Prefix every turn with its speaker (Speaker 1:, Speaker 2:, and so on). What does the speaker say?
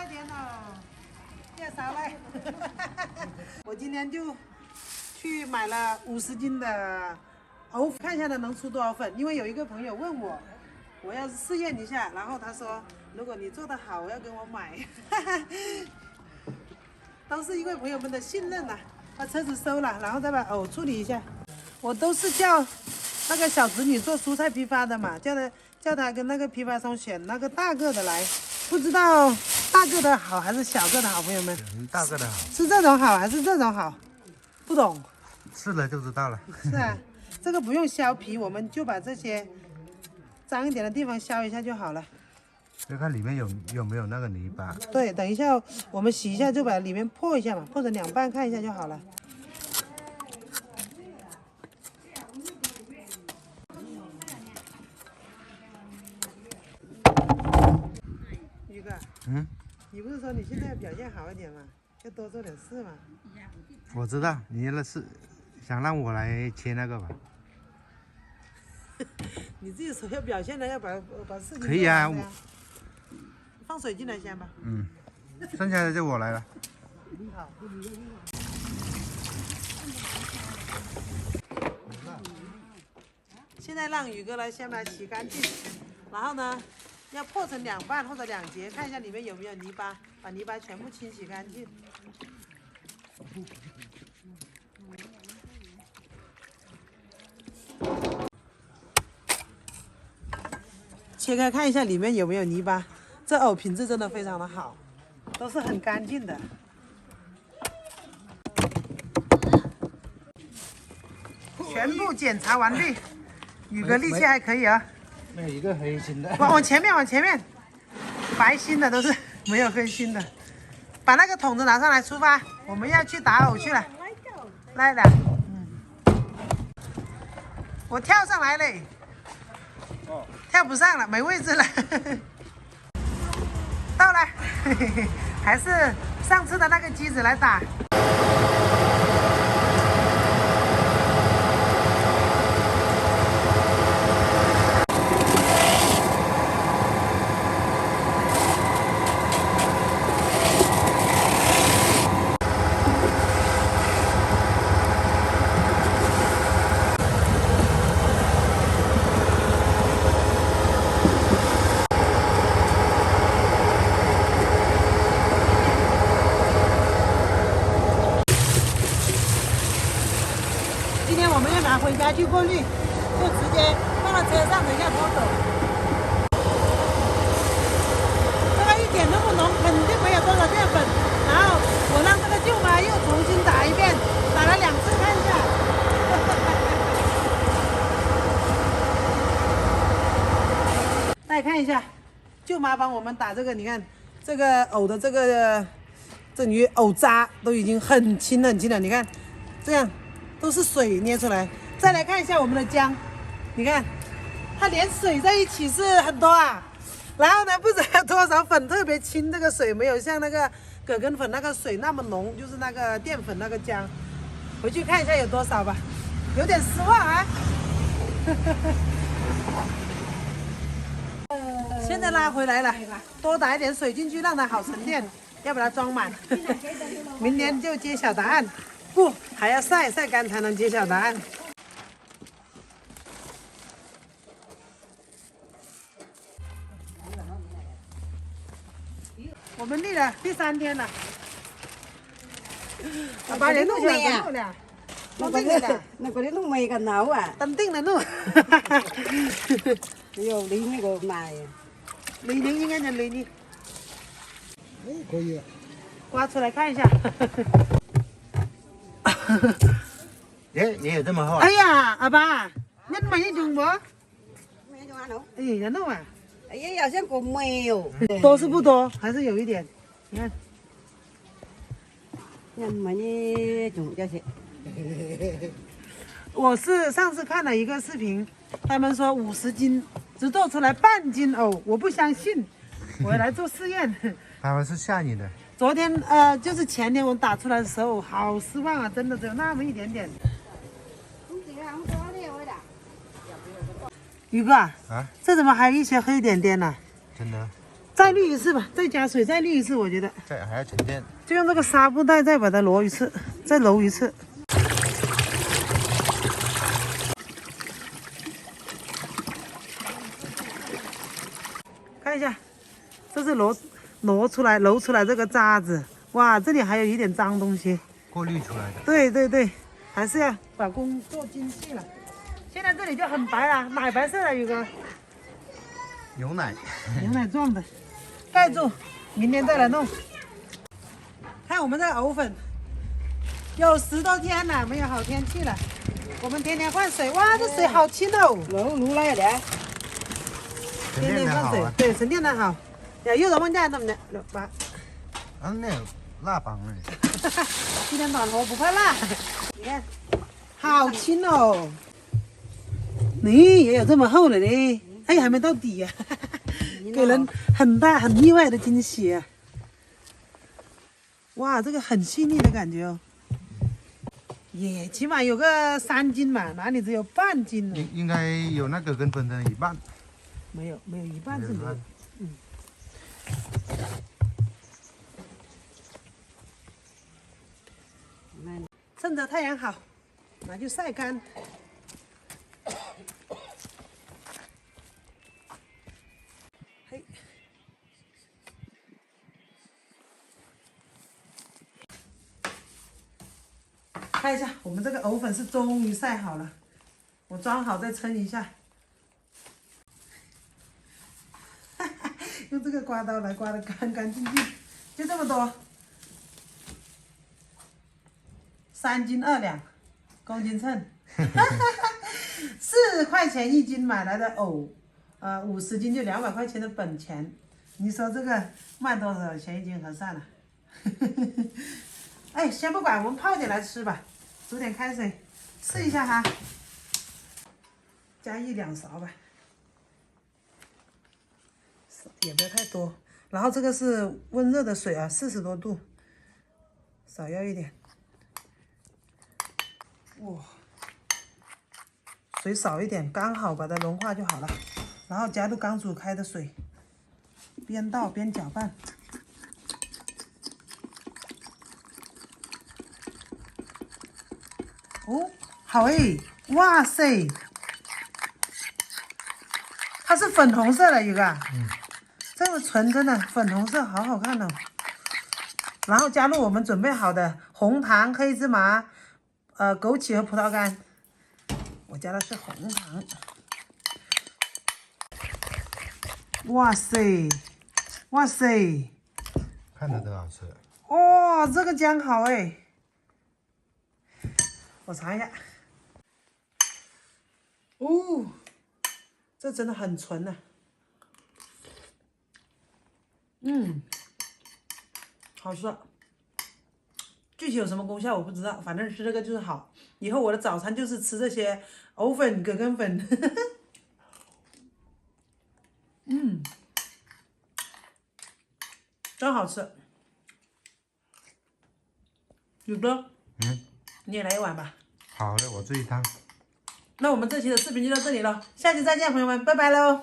Speaker 1: 块钱哦，介绍来。我今天就去买了50斤的藕，看一下它能出多少粉。因为有一个朋友问我，我要试验一下，然后他说如果你做得好，要跟我买。都是因为朋友们的信任呐、把车子收了，然后再把藕处理一下。我都是叫那个小侄女做蔬菜批发的嘛，叫她跟那个批发商选那个大个的来，不知道大个的好还是小个的好，朋友们。
Speaker 2: 大个的好，
Speaker 1: 是这种好还是这种好？不懂。
Speaker 2: 试了就知道了。
Speaker 1: 是啊，这个不用削皮，我们就把这些脏一点的地方削一下就好了。
Speaker 2: 就看里面有没有那个泥巴。
Speaker 1: 对，等一下我们洗一下就把里面破一下嘛，破成2半看一下就好了。宇哥，你不是说你现在表现好一点吗？要多做点事嘛。
Speaker 2: 我知道你那是想让我来切那个吧？
Speaker 1: 你自己说要表现的，要把事情
Speaker 2: 可以啊，
Speaker 1: 放水进来先吧。
Speaker 2: 剩下的就我来了。
Speaker 1: 好。现在让宇哥来先把它洗干净，然后呢，要破成2半或者2节，看一下里面有没有泥巴，把泥巴全部清洗干净。切开看一下里面有没有泥巴，这藕品质真的非常的好，都是很干净的。全部检查完毕，宇哥力气还可以啊。
Speaker 2: 没有一个黑心的。
Speaker 1: 往前面，白心的都是，没有黑心的。把那个桶子拿上来，出发，我们要去打藕去了。来了，我跳上来嘞。跳不上了，没位置了。到了，还是上次的那个机子来打。今天我们要拿回家去过滤，就直接放到车上，等一下拖走。这个一点都不浓，肯定没有多少淀粉。然后我让这个舅妈又重新打一遍，打了2次看一下。大家看一下，舅妈帮我们打这个，你看这个藕的这里藕渣都已经很轻了，你看这样。都是水捏出来，再来看一下我们的姜，你看，它连水在一起是很多啊。然后呢，不知道多少粉，特别轻，这个水没有像那个葛根粉那个水那么浓，就是那个淀粉那个姜。回去看一下有多少吧，有点失望啊。现在拉回来了，多打一点水进去，让它好沉淀，要把它装满。明天就揭晓答案。不，还要晒干才能揭晓答案。我们立了第3天了，把人弄起来了，弄定了，
Speaker 3: 那个弄没个脑啊，
Speaker 1: 登定了弄。
Speaker 3: 有离那个买，
Speaker 1: 李宁应该叫李宁。
Speaker 2: 可以。
Speaker 1: 刮出来看一下。
Speaker 2: 也有这么厚啊？
Speaker 1: 哎呀，阿爸，你没用不？
Speaker 3: 没用啊喏，
Speaker 1: 哎，人弄啊，
Speaker 3: 哎呀，好像个没有，
Speaker 1: 多是不多，还是有一点。你看，
Speaker 3: 人们呢种这些，
Speaker 1: 我是上次看了一个视频，他们说50斤只做出来半斤藕，我不相信，我来做试验。
Speaker 2: 他们是吓你的。
Speaker 1: 昨天就是前天我打出来的时候，好失望啊，真的只有那么一点点。宇哥啊，这怎么还有一些黑点点呢？
Speaker 2: 真的？
Speaker 1: 再滤一次吧，再加水，再滤一次，我觉得。
Speaker 2: 这还要沉淀。
Speaker 1: 就用这个纱布袋再把它揉一次，再揉一次。看一下，这是揉出来这个渣子，哇，这里还有一点脏东西。
Speaker 2: 过滤出来的。
Speaker 1: 对对对，还是要把工做精细了。现在这里就很白了，奶白色的，宇哥。
Speaker 2: 牛奶。
Speaker 1: 牛奶状的，盖住，明天再来弄。看我们这个藕粉，有10多天了，没有好天气了。我们天天换水，哇，这水好清哦。
Speaker 3: 卤来的。
Speaker 2: 沉
Speaker 1: 天天换水，
Speaker 2: 淀的好啊。
Speaker 1: 对，沉淀的好。呀，又怎么讲怎么的？把。
Speaker 2: 啊，那有辣帮哎。
Speaker 1: 今天暖和不怕辣，你看，好轻哦。你也有这么厚的呢？哎，还没到底呀、给人很大很意外的惊喜、啊。哇，这个很细腻的感觉哦。也起码有个3斤嘛，哪里只有半斤呢？
Speaker 2: 应该有那个跟粉的一半。
Speaker 1: 没有一半是没有。趁着太阳好，拿去晒干。嘿，看一下，我们这个藕粉是终于晒好了，我装好再称一下。用这个刮刀来刮的干干净净，就这么多，3斤2两，公斤称，4块钱1斤买来的藕，50斤就200块钱的本钱，你说这个卖多少钱1斤合算了？哎，先不管，我们泡点来吃吧，煮点开水试一下哈，加1、2勺吧。也不要太多，然后这个是温热的水啊，40多度，少要一点。哇，水少一点，刚好把它融化就好了。然后加入刚煮开的水，边倒边搅拌。哦，好哎，哇塞，它是粉红色的一个。这个纯真的粉红色，好好看哦。然后加入我们准备好的红糖、黑芝麻、枸杞和葡萄干。我加的是红糖。哇塞，哇塞！
Speaker 2: 看着都好吃。
Speaker 1: 哦，这个姜好哎，我尝一下。哦，这真的很纯呢、好吃。具体有什么功效我不知道，反正吃这个就是好。以后我的早餐就是吃这些藕粉、葛根粉。真好吃。宇哥，你也来一碗吧。
Speaker 2: 好的，我自己烫。
Speaker 1: 那我们这期的视频就到这里了，下期再见，朋友们，拜拜喽。